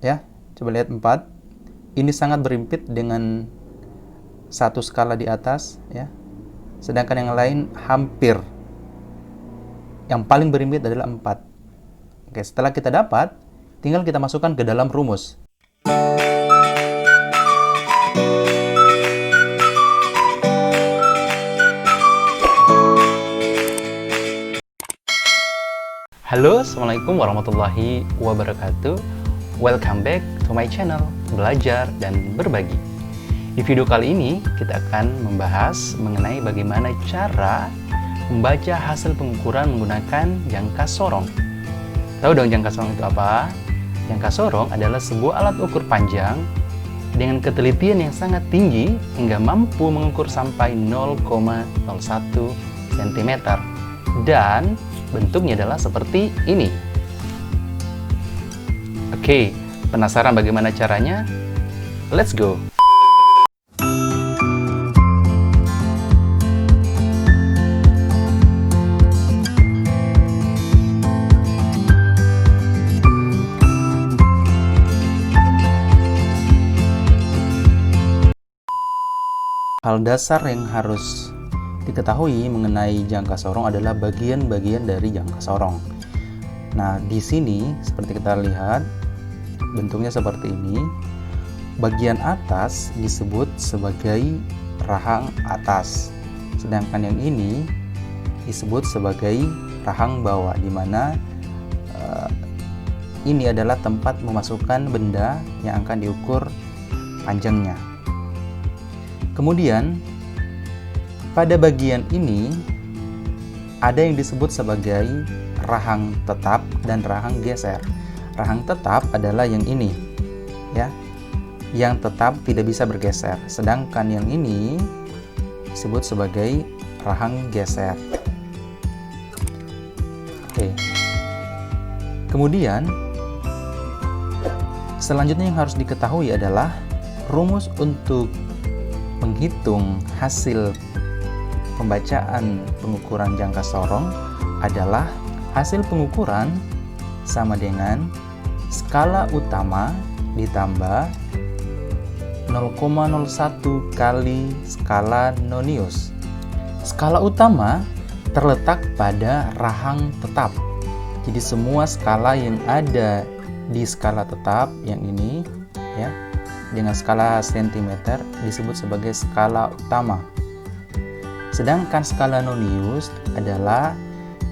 Ya, coba lihat 4. Ini sangat berimpit dengan satu skala di atas, ya. Sedangkan yang lain hampir. Yang paling berimpit adalah 4. Oke, setelah kita dapat, tinggal kita masukkan ke dalam rumus. Halo, Assalamualaikum warahmatullahi wabarakatuh. Welcome back to my channel, Belajar dan Berbagi. Di video kali ini, kita akan membahas mengenai bagaimana cara membaca hasil pengukuran menggunakan jangka sorong. Tahu dong jangka sorong itu apa? Jangka sorong adalah sebuah alat ukur panjang dengan ketelitian yang sangat tinggi hingga mampu mengukur sampai 0,01 cm. Dan bentuknya adalah seperti ini. Oke, penasaran bagaimana caranya? Let's go! Hal dasar yang harus diketahui mengenai jangka sorong adalah bagian-bagian dari jangka sorong. Nah, di sini seperti kita lihat bentuknya seperti ini. Bagian atas disebut sebagai rahang atas, sedangkan yang ini disebut sebagai rahang bawah, di mana ini adalah tempat memasukkan benda yang akan diukur panjangnya. Kemudian pada bagian ini ada yang disebut sebagai rahang tetap dan rahang geser. Rahang tetap adalah yang ini, ya, yang tetap tidak bisa bergeser. Sedangkan yang ini disebut sebagai rahang geser. Oke. Kemudian selanjutnya yang harus diketahui adalah rumus untuk menghitung hasil pembacaan pengukuran jangka sorong adalah hasil pengukuran sama dengan skala utama ditambah 0,01 kali skala nonius. Skala utama terletak pada rahang tetap. Jadi semua skala yang ada di skala tetap yang ini, ya, dengan skala cm disebut sebagai skala utama. Sedangkan skala nonius adalah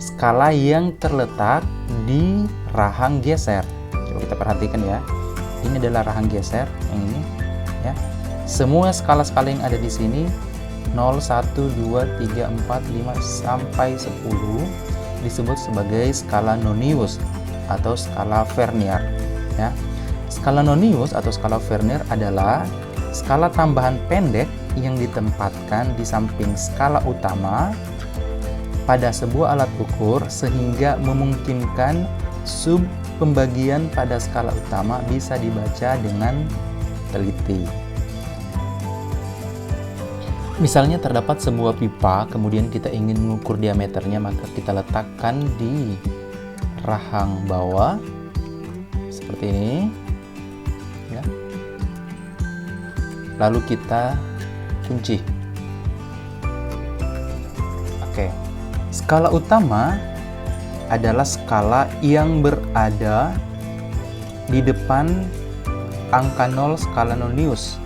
skala yang terletak di rahang geser. Coba kita perhatikan ya. Ini adalah rahang geser yang ini, ya. Semua skala-skala yang ada di sini 0, 1, 2, 3, 4, 5 sampai 10 disebut sebagai skala nonius atau skala Vernier, ya. Skala nonius atau skala Vernier adalah skala tambahan pendek yang ditempatkan di samping skala utama pada sebuah alat ukur sehingga memungkinkan sub pembagian pada skala utama bisa dibaca dengan teliti. Misalnya terdapat sebuah pipa, kemudian kita ingin mengukur diameternya, maka kita letakkan di rahang bawah seperti ini, ya. Lalu kita kunci. Oke. Skala utama adalah skala yang berada di depan angka 0 skala nonius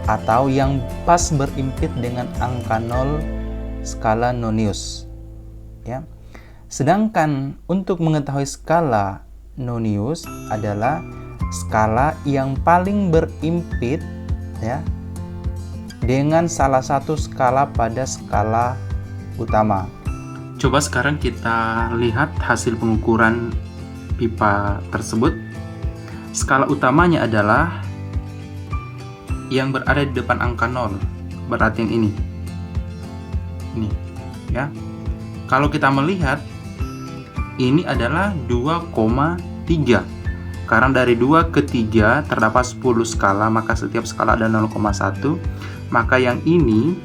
atau yang pas berimpit dengan angka 0 skala nonius, ya. Sedangkan untuk mengetahui skala nonius adalah skala yang paling berimpit, ya, dengan salah satu skala pada skala utama. Coba sekarang kita lihat hasil pengukuran pipa tersebut. Skala utamanya adalah yang berada di depan angka 0, berarti yang ini. Ini, ya. Kalau kita melihat ini adalah 2,3. Karena dari 2 ke 3 terdapat 10 skala, maka setiap skala ada 0,1. Maka yang ini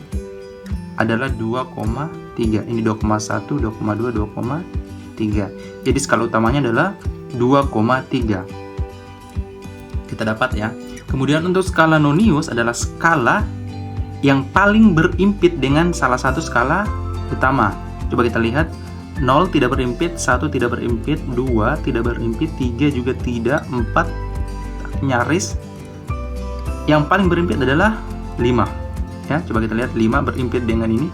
adalah 2,3. Ini 2,1, 2,2, 2,3. Jadi skala utamanya adalah 2,3. kita dapat ya. Kemudian untuk skala nonius adalah skala yang paling berimpit dengan salah satu skala utama. Coba kita lihat, 0 tidak berimpit, 1 tidak berimpit, 2 tidak berimpit, 3 juga tidak, 4 nyaris. Yang paling berimpit adalah 5. Ya, coba kita lihat 5 berimpit dengan ini.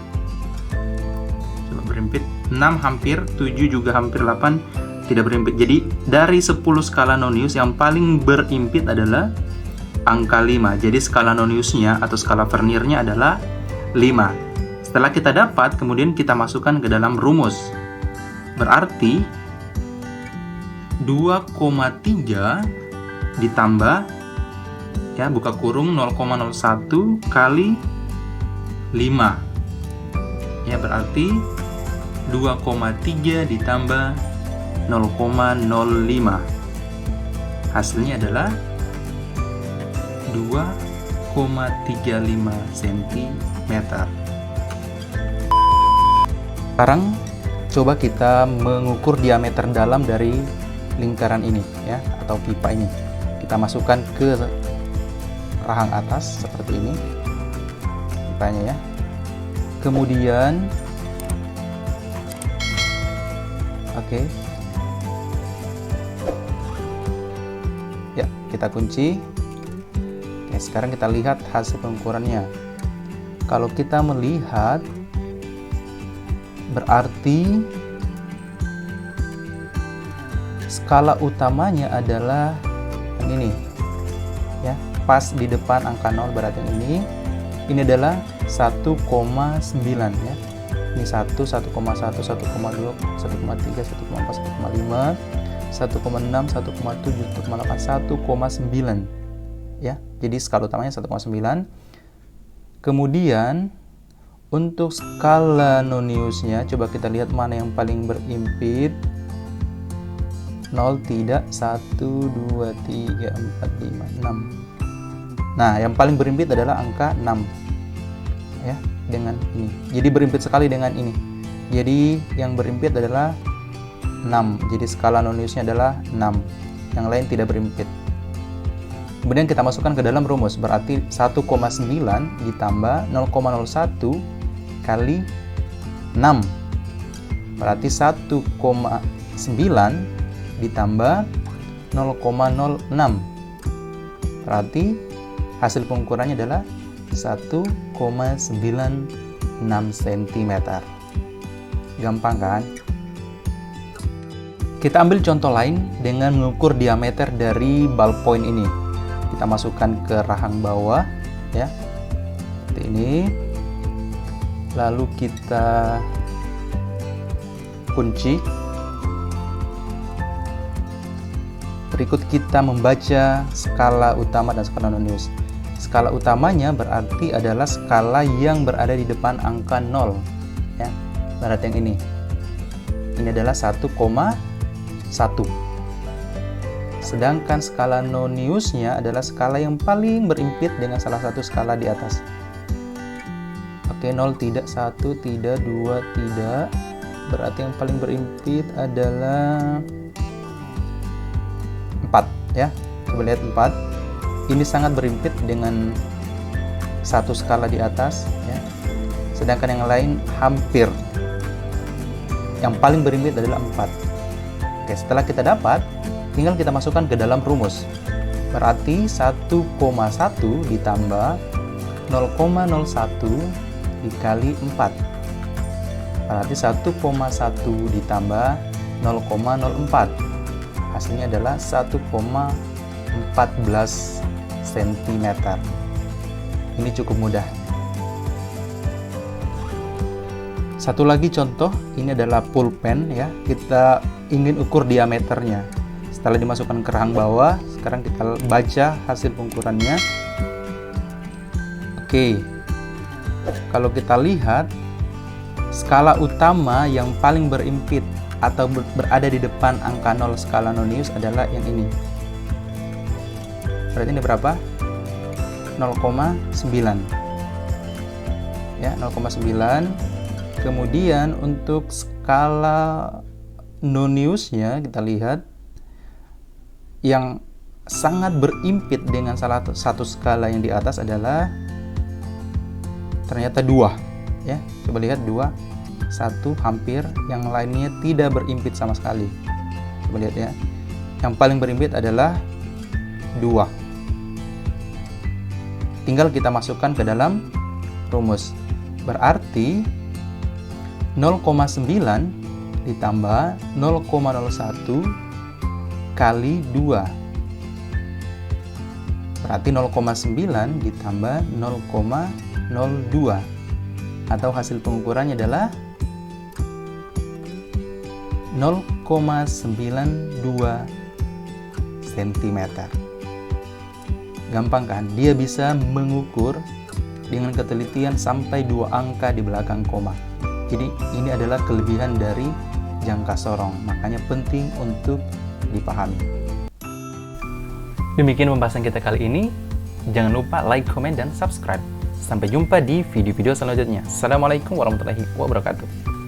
Coba berimpit, 6 hampir, 7 juga hampir, 8 tidak berimpit. Jadi dari 10 skala nonius yang paling berimpit adalah angka 5. Jadi skala noniusnya atau skala Verniernya adalah 5. Setelah kita dapat, kemudian kita masukkan ke dalam rumus. Berarti 2,3 ditambah, ya, buka kurung 0,01 kali 5. Ya, berarti 2,3 ditambah 0,05. Hasilnya adalah 2,35 cm. Sekarang coba kita mengukur diameter dalam dari lingkaran ini ya, atau pipa ini. Kita masukkan ke rahang atas seperti ini pipanya ya. Kemudian oke. Ya, kita kunci. Oke, sekarang kita lihat hasil pengukurannya. Kalau kita melihat, berarti skala utamanya adalah yang ini. Ya, pas di depan angka 0 berarti yang ini. Ini adalah 1,9 ya. Ini 1, 1,1, 1,2, 1,3, 1,4, 1,5, 1,6, 1,7, 1,8, 1,9 ya. Jadi skala utamanya 1,9. Kemudian untuk skala noniusnya coba kita lihat mana yang paling berimpit. 0 tidak, 1, 2, 3, 4, 5, 6. Nah, yang paling berimpit adalah angka 6 ya, dengan ini. Jadi berimpit sekali dengan ini. Jadi yang berimpit adalah 6. Jadi skala noniusnya adalah 6. Yang lain tidak berimpit. Kemudian kita masukkan ke dalam rumus. Berarti 1,9 ditambah 0,01 kali 6. Berarti 1,9 ditambah 0,06. Berarti hasil pengukurannya adalah 1,96 cm. Gampang kan? Kita ambil contoh lain dengan mengukur diameter dari ballpoint ini. Kita masukkan ke rahang bawah ya, seperti ini. Lalu kita kunci. Berikut kita membaca skala utama dan skala nonius. Skala utamanya berarti adalah skala yang berada di depan angka 0 ya. Berarti yang ini. Ini adalah 1,1. Sedangkan skala noniusnya adalah skala yang paling berimpit dengan salah satu skala di atas. Oke, 0 tidak, 1 tidak, 2 tidak. Berarti yang paling berimpit adalah 4 ya. Coba lihat 4. Ini sangat berimpit dengan satu skala di atas ya. Sedangkan yang lain hampir. Yang paling berimpit adalah 4. Oke, setelah kita dapat, tinggal kita masukkan ke dalam rumus. Berarti 1,1 ditambah 0,01 dikali 4. Berarti 1,1 ditambah 0,04. Hasilnya adalah 1,14 cm. Ini cukup mudah. Satu lagi contoh, ini adalah pulpen ya. Kita ingin ukur diameternya. Setelah dimasukkan ke rahang bawah, sekarang kita baca hasil pengukurannya. Oke. Kalau kita lihat, skala utama yang paling berimpit atau berada di depan angka 0 skala nonius adalah yang ini. Berarti ini berapa? 0,9. Ya, 0,9. Kemudian untuk skala noniusnya kita lihat yang sangat berimpit dengan salah satu skala yang di atas adalah ternyata 2 ya. Coba lihat 2, 1 hampir, yang lainnya tidak berimpit sama sekali. Coba lihat ya. Yang paling berimpit adalah 2. Tinggal kita masukkan ke dalam rumus. Berarti 0,9 ditambah 0,01 kali 2. Berarti 0,9 ditambah 0,02. Atau hasil pengukurannya adalah 0,92 cm. Gampang kan? Dia bisa mengukur dengan ketelitian sampai 2 angka di belakang koma. Jadi ini adalah kelebihan dari jangka sorong, makanya penting untuk dipahami. Demikian pembahasan kita kali ini. Jangan lupa like, comment, dan subscribe. Sampai jumpa di video-video selanjutnya. Assalamualaikum warahmatullahi wabarakatuh.